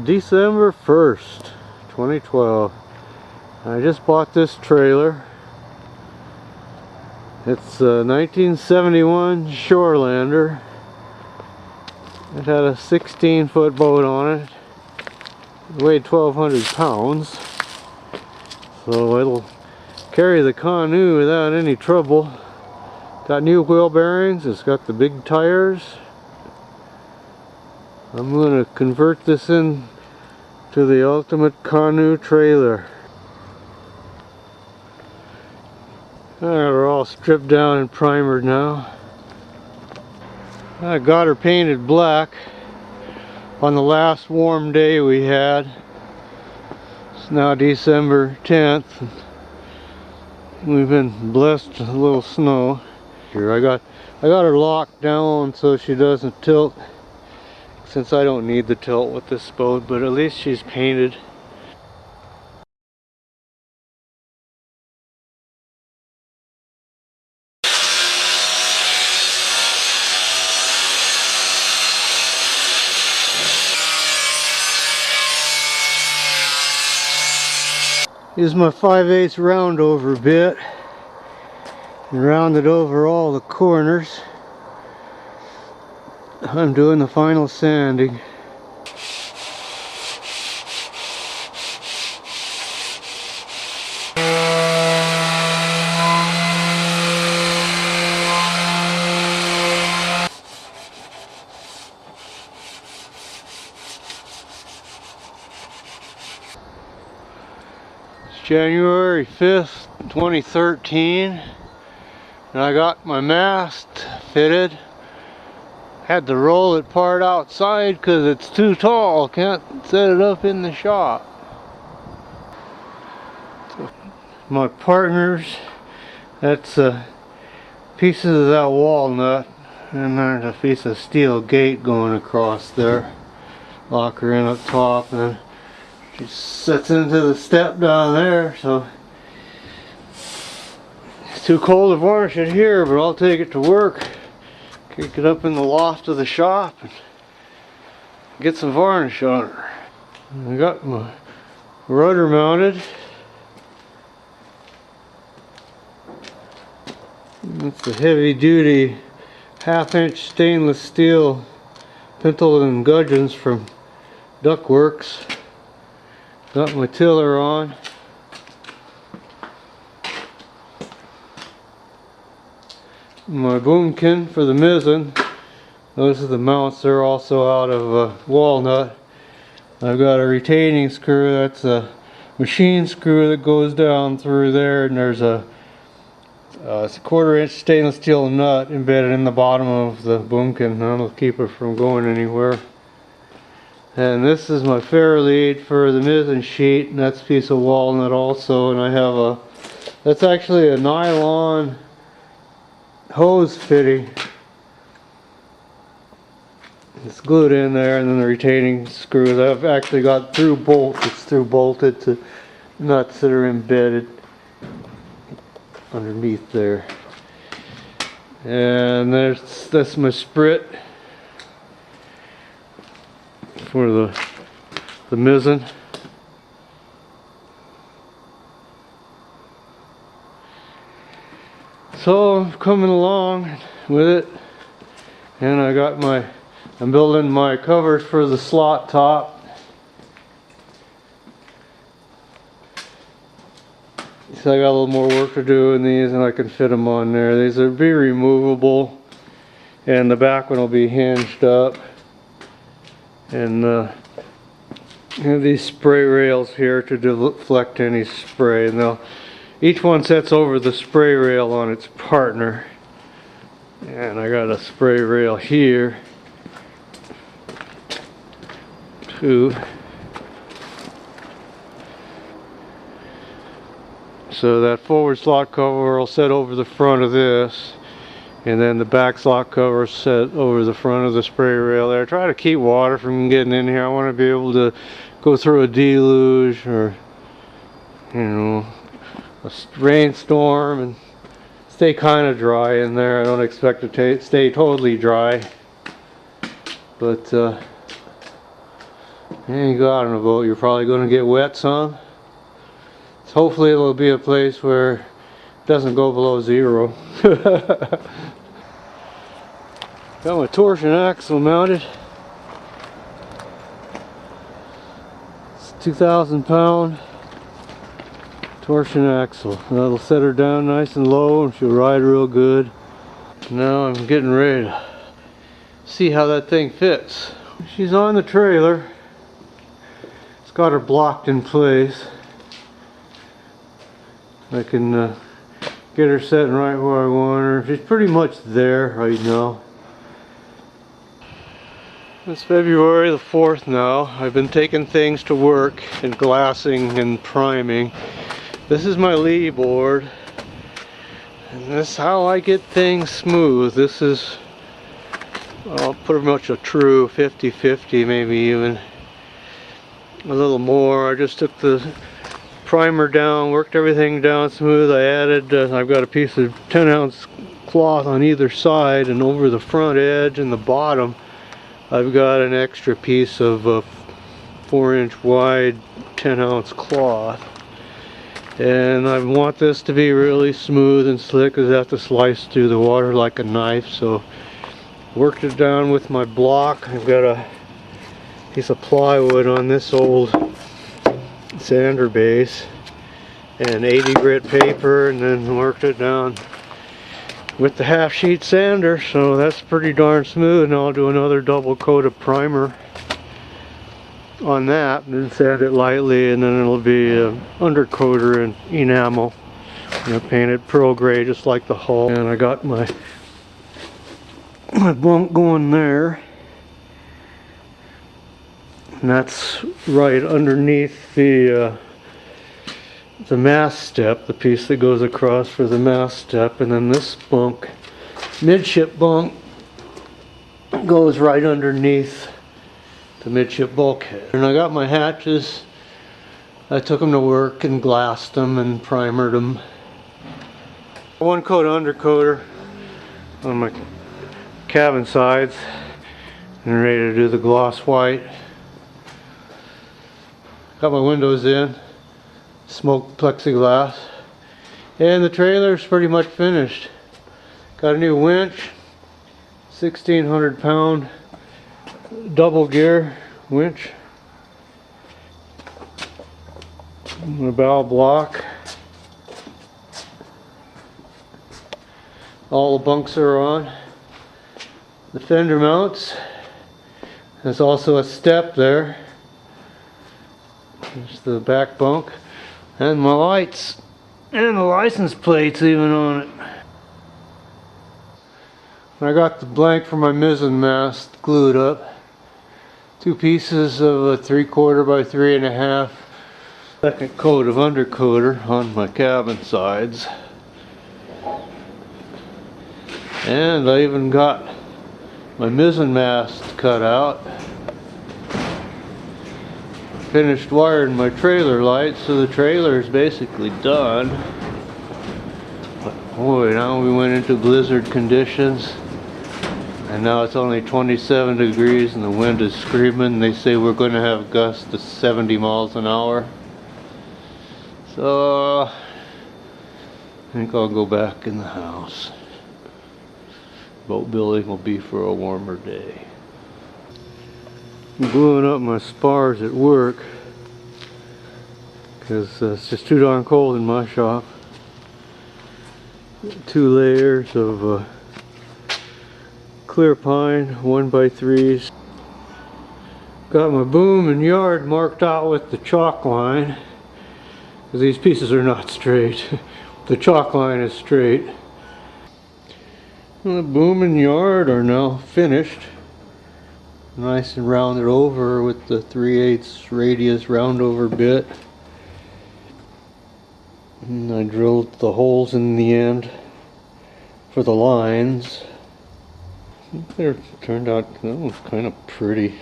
December 1st, 2012. I just bought this trailer. It's a 1971 Shorelander. It had a 16-foot boat on it. It weighed 1,200 pounds. So it'll carry the KaaNoo without any trouble. Got new wheel bearings. It's got the big tires. I'm going to convert this in to the ultimate KaaNoo trailer. We're all stripped down and primered now. I got her painted black on the last warm day we had. It's now December 10th. We've been blessed with a little snow. Here I got her locked down so she doesn't tilt, since I don't need the tilt with this boat, but at least she's painted. Use my 5/8 round over bit and rounded over all the corners. I'm doing the final sanding. January 5th, 2013, and I got my mast fitted. Had to roll it part outside because it's too tall. Can't set it up in the shop. My partners, that's pieces of that walnut, and there's a piece of steel gate going across there. Lock her in up top, and then she sets into the step down there, so it's too cold to varnish it here, but I'll take it to work, kick it up in the loft of the shop, and get some varnish on her. I got my rudder mounted. It's a heavy duty 1/2-inch stainless steel pintle and gudgeons from Duckworks. Got my tiller on. My boomkin for the mizzen. Those are the mounts. They're also out of walnut. I've got a retaining screw. That's a machine screw that goes down through there, and there's it's a 1/4-inch stainless steel nut embedded in the bottom of the boomkin. That'll keep it from going anywhere. And this is my fair lead for the mizzen sheet, and that's a piece of walnut also. And I have that's actually a nylon hose fitting. It's glued in there, and then the retaining screws. I've actually got through bolts. It's through bolted to nuts that are embedded underneath there. And that's my sprit for the mizzen. So I'm coming along with it, and I'm building my covers for the slot top. So I got a little more work to do in these, and I can fit them on there. These will be removable, and the back one will be hinged up. And have these spray rails here to deflect any spray, and each one sets over the spray rail on its partner. And I got a spray rail here too. So that forward slot cover will set over the front of this, and then the back slot cover set over the front of the spray rail there. Try to keep water from getting in here. I want to be able to go through a deluge or, you know, a rainstorm and stay kind of dry in there. I don't expect to stay totally dry, but And you go out on a boat, you're probably going to get wet some. So hopefully it'll be a place where it doesn't go below 0. Got my torsion axle mounted. It's 2,000 pound torsion axle. That'll set her down nice and low and she'll ride real good. Now I'm getting ready to see how that thing fits. She's on the trailer. It's got her blocked in place. I can get her sitting right where I want her. She's pretty much there right now. It's February the 4th now. I've been taking things to work and glassing and priming. This is my lee board. And this is how I get things smooth. This is pretty much a true 50-50, maybe even a little more. I just took the primer down, worked everything down smooth. I added, I've got a piece of 10-ounce cloth on either side, and over the front edge and the bottom I've got an extra piece of 4-inch wide 10-ounce cloth. And I want this to be really smooth and slick because I have to slice through the water like a knife. So worked it down with my block. I've got a piece of plywood on this old sander base and 80 grit paper, and then worked it down with the half sheet sander. So that's pretty darn smooth. And I'll do another double coat of primer on that and then sand it lightly, and then it'll be undercoater and enamel. I'm gonna paint it pearl gray just like the hull. And I got my bunk going there, and that's right underneath the mast step, the piece that goes across for the mast step. And then this bunk, midship bunk, goes right underneath the midship bulkhead. And I got my hatches. I took them to work and glassed them and primered them. One coat of undercoater on my cabin sides and ready to do the gloss white. Got my windows in, smoked plexiglass, and the trailer's pretty much finished. Got a new winch, 1,600 pound double gear winch, and a bow block. All the bunks are on. The fender mounts. There's also a step there. There's the back bunk. And my lights. And the license plates even on it. I got the blank for my mizzen mast glued up. 2 pieces of a 3/4 by 3.5. Second coat of undercoater on my cabin sides. And I even got my mizzen mast cut out. Finished wiring my trailer lights, so the trailer is basically done. But boy, now we went into blizzard conditions. And now it's only 27 degrees and the wind is screaming. They say we're going to have gusts to 70 miles an hour. So I think I'll go back in the house. Boat building will be for a warmer day. I'm gluing up my spars at work because it's just too darn cold in my shop. 2 layers of clear pine 1x3s. Got my boom and yard marked out with the chalk line because these pieces are not straight. The chalk line is straight. The boom and yard are now finished. Nice and rounded over with the 3/8 radius roundover bit. And I drilled the holes in the end for the lines. They turned out kind of pretty.